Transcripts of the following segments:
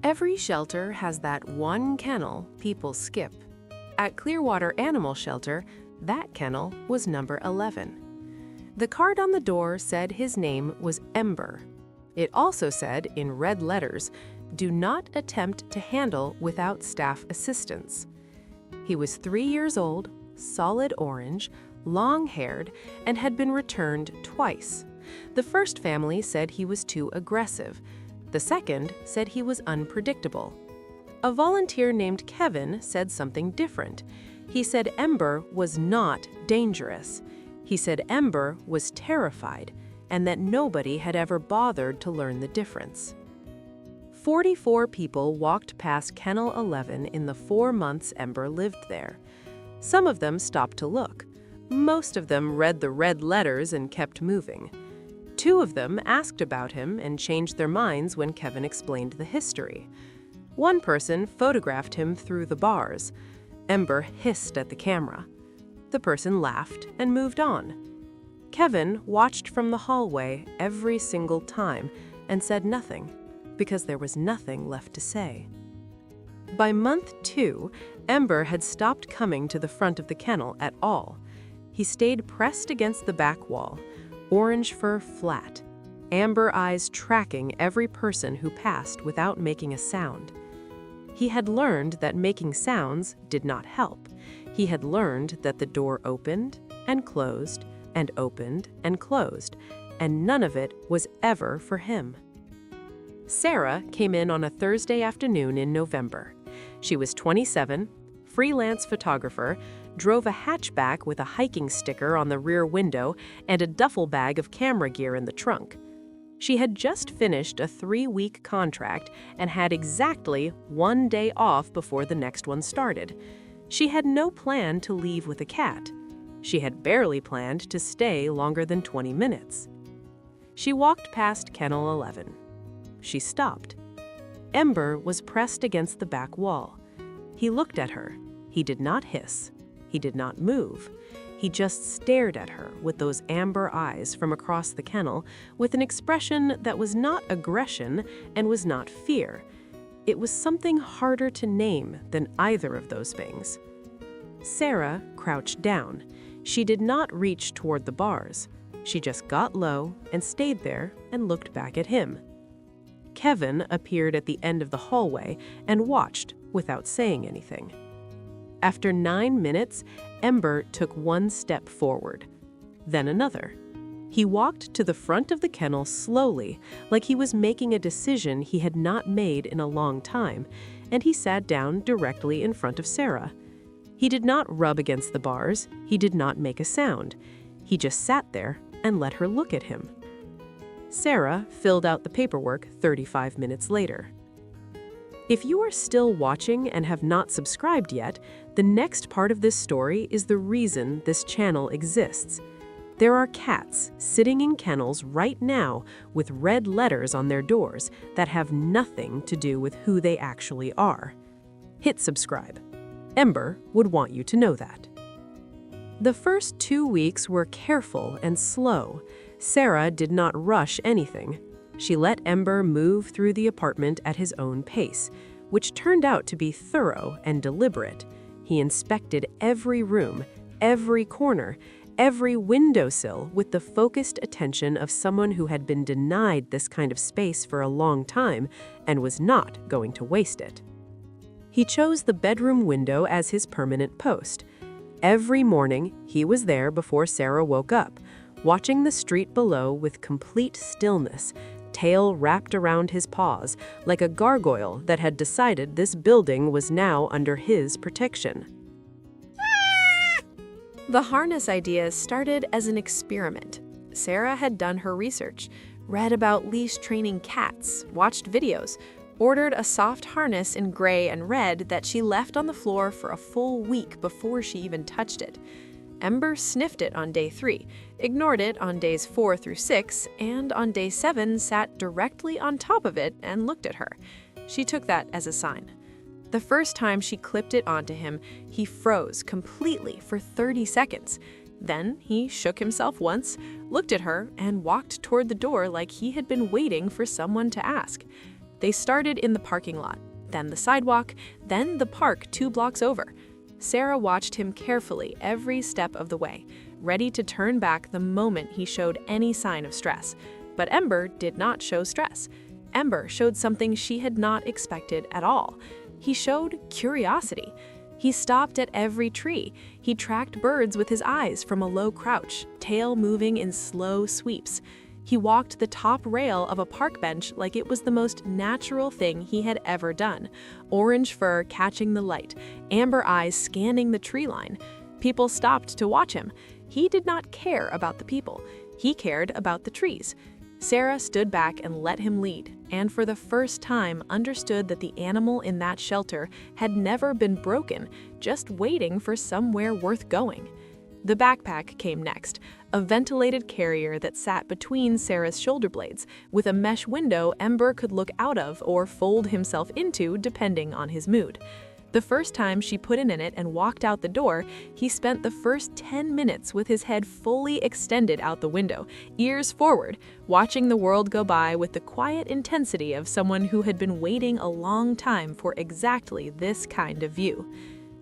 Every shelter has that one kennel people skip. At Clearwater Animal Shelter, that kennel was number 11. The card on the door said his name was Ember. It also said, in red letters, "Do not attempt to handle without staff assistance." He was 3 years old, solid orange, long-haired, and had been returned twice. The first family said he was too aggressive. The second said he was unpredictable. A volunteer named Kevin said something different. He said Ember was not dangerous. He said Ember was terrified, and that nobody had ever bothered to learn the difference. 44 people walked past Kennel 11 in the 4 months Ember lived there. Some of them stopped to look. Most of them read the red letters and kept moving. 2 of them asked about him and changed their minds when Kevin explained the history. One person photographed him through the bars. Ember hissed at the camera. The person laughed and moved on. Kevin watched from the hallway every single time and said nothing, because there was nothing left to say. By month 2, Ember had stopped coming to the front of the kennel at all. He stayed pressed against the back wall, orange fur flat, amber eyes tracking every person who passed without making a sound. He had learned that making sounds did not help. He had learned that the door opened and closed and opened and closed, and none of it was ever for him. Sarah came in on a Thursday afternoon in November. She was 27, freelance photographer, drove a hatchback with a hiking sticker on the rear window and a duffel bag of camera gear in the trunk. She had just finished a 3-week contract and had exactly 1 day off before the next one started. She had no plan to leave with a cat. She had barely planned to stay longer than 20 minutes. She walked past Kennel 11. She stopped. Ember was pressed against the back wall. He looked at her. He did not hiss. He did not move. He just stared at her with those amber eyes from across the kennel with an expression that was not aggression and was not fear. It was something harder to name than either of those things. Sarah crouched down. She did not reach toward the bars. She just got low and stayed there and looked back at him. Kevin appeared at the end of the hallway and watched without saying anything. After 9 minutes, Ember took 1 step forward, then another. He walked to the front of the kennel slowly, like he was making a decision he had not made in a long time, and he sat down directly in front of Sarah. He did not rub against the bars. He did not make a sound. He just sat there and let her look at him. Sarah filled out the paperwork 35 minutes later. If you are still watching and have not subscribed yet, the next part of this story is the reason this channel exists. There are cats sitting in kennels right now with red letters on their doors that have nothing to do with who they actually are. Hit subscribe. Ember would want you to know that. The first 2 weeks were careful and slow. Sarah did not rush anything. She let Ember move through the apartment at his own pace, which turned out to be thorough and deliberate. He inspected every room, every corner, every windowsill with the focused attention of someone who had been denied this kind of space for a long time and was not going to waste it. He chose the bedroom window as his permanent post. Every morning, he was there before Sarah woke up, watching the street below with complete stillness, tail wrapped around his paws, like a gargoyle that had decided this building was now under his protection. The harness idea started as an experiment. Sarah had done her research, read about leash training cats, watched videos, ordered a soft harness in gray and red that she left on the floor for a full week before she even touched it. Ember sniffed it on day 3, ignored it on days 4 through 6, and on day 7 sat directly on top of it and looked at her. She took that as a sign. The first time she clipped it onto him, he froze completely for 30 seconds. Then he shook himself once, looked at her, and walked toward the door like he had been waiting for someone to ask. They started in the parking lot, then the sidewalk, then the park 2 blocks over. Sarah watched him carefully every step of the way, ready to turn back the moment he showed any sign of stress. But Ember did not show stress. Ember showed something she had not expected at all. He showed curiosity. He stopped at every tree. He tracked birds with his eyes from a low crouch, tail moving in slow sweeps. He walked the top rail of a park bench like it was the most natural thing he had ever done. Orange fur catching the light, amber eyes scanning the tree line. People stopped to watch him. He did not care about the people. He cared about the trees. Sarah stood back and let him lead, and for the first time understood that the animal in that shelter had never been broken, just waiting for somewhere worth going. The backpack came next, a ventilated carrier that sat between Sarah's shoulder blades, with a mesh window Ember could look out of or fold himself into depending on his mood. The first time she put him in it and walked out the door, he spent the first 10 minutes with his head fully extended out the window, ears forward, watching the world go by with the quiet intensity of someone who had been waiting a long time for exactly this kind of view.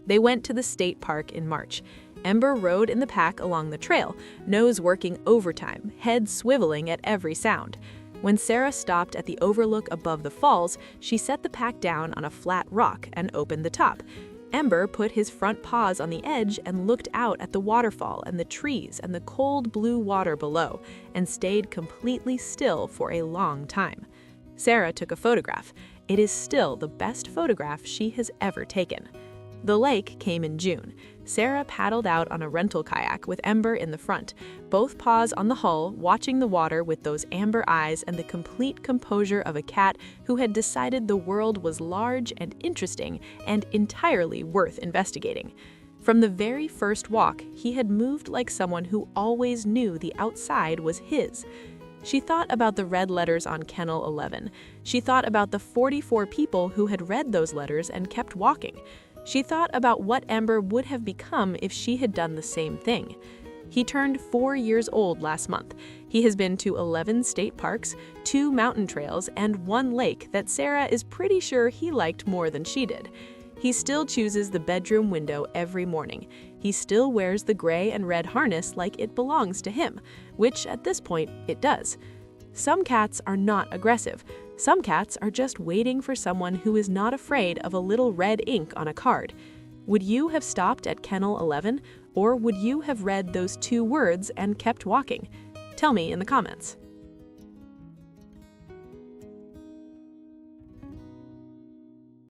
They went to the state park in March. Ember rode in the pack along the trail, nose working overtime, head swiveling at every sound. When Sarah stopped at the overlook above the falls, she set the pack down on a flat rock and opened the top. Ember put his front paws on the edge and looked out at the waterfall and the trees and the cold blue water below, and stayed completely still for a long time. Sarah took a photograph. It is still the best photograph she has ever taken. The lake came in June. Sarah paddled out on a rental kayak with Ember in the front, both paws on the hull, watching the water with those amber eyes and the complete composure of a cat who had decided the world was large and interesting and entirely worth investigating. From the very first walk, he had moved like someone who always knew the outside was his. She thought about the red letters on Kennel 11. She thought about the 44 people who had read those letters and kept walking. She thought about what Ember would have become if she had done the same thing. He turned 4 years old last month. He has been to 11 state parks, 2 mountain trails, and 1 lake that Sarah is pretty sure he liked more than she did. He still chooses the bedroom window every morning. He still wears the gray and red harness like it belongs to him, which at this point it does. Some cats are not aggressive. Some cats are just waiting for someone who is not afraid of a little red ink on a card. Would you have stopped at Kennel 11, or would you have read those 2 words and kept walking? Tell me in the comments.